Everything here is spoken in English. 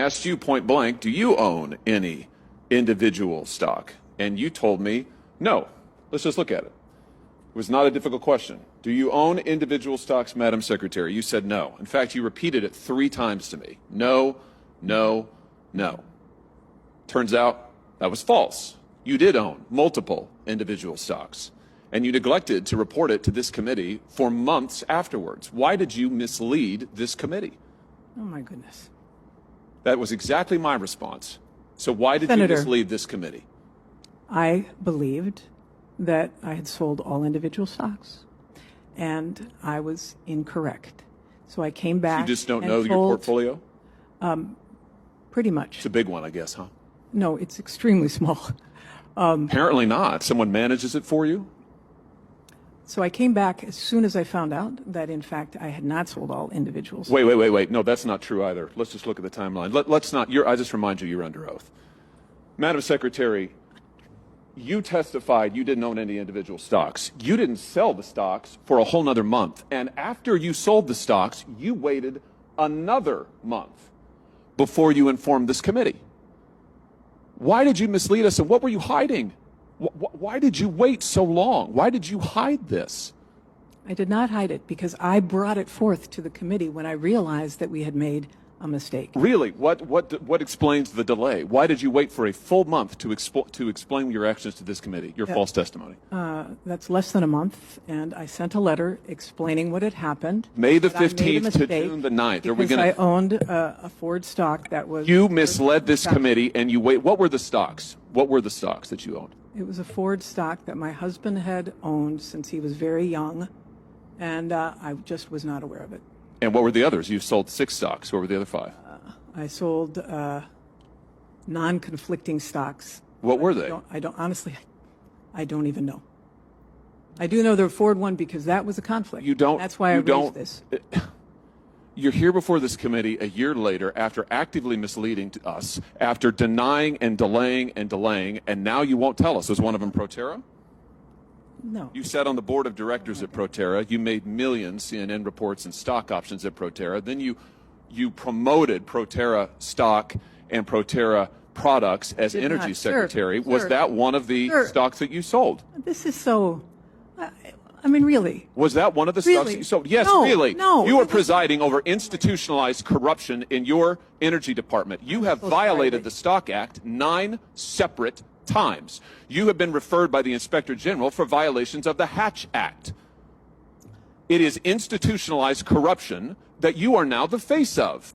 asked you point blank, do you own any individual stock? And you told me, no. Let's just look at it. It was not a difficult question. Do you own individual stocks, Madam Secretary? You said no. In fact, you repeated it 3 times to me. No, no, no. Turns out that was false. You did own multiple individual stocks, and you neglected to report it to this committee for months afterwards. Why did you mislead this committee? Oh, my goodness. That was exactly my response. So why did Senator, you mislead this committee? I believed that I had sold all individual stocks, and I was incorrect. So I came back. You just don't and know your told, portfolio? Pretty much. It's a big one, I guess, huh? No, it's extremely small. Apparently not. Someone manages it for you? So I came back as soon as I found out that, in fact, I had not sold all individuals. Wait. No, that's not true either. Let's just look at the timeline. Let's not. I just remind you, you're under oath. Madam Secretary, you testified you didn't own any individual stocks. You didn't sell the stocks for a whole nother month. And after you sold the stocks, you waited another month before you informed this committee. Why did you mislead us, and what were you hiding? Why did you wait so long? Why did you hide this? I did not hide it because I brought it forth to the committee when I realized that we had made a mistake. Really? What explains the delay? Why did you wait for a full month to explain your actions to this committee, your false testimony? That's less than a month, and I sent a letter explaining what had happened. May the that I made a 15th to mistake June the 9th. Are we because going I to? owned a Ford stock that was. You misled this committee, and you wait. What were the stocks? What were the stocks that you owned? It was a Ford stock that my husband had owned since he was very young, and I just was not aware of it. And what were the others? You sold 6 stocks. What were the other 5? I sold non-conflicting stocks. What were they? Honestly, I don't even know. I do know the Ford one because that was a conflict. You don't. That's why I raised this. You're here before this committee a year later after actively misleading to us, after denying and delaying, and now you won't tell us. Was one of them Proterra? No. You sat on the board of directors at Proterra. You made millions, CNN reports, and stock options at Proterra. Then you promoted Proterra stock and Proterra products as energy secretary. Was that one of the stocks that you sold? This is so. I mean, really. Was that one of the stocks that you sold? Yes, no, really. No. You are presiding over institutionalized corruption in your energy department. You have violated the Stock Act 9 separate times. You have been referred by the Inspector General for violations of the Hatch Act. It is institutionalized corruption that you are now the face of.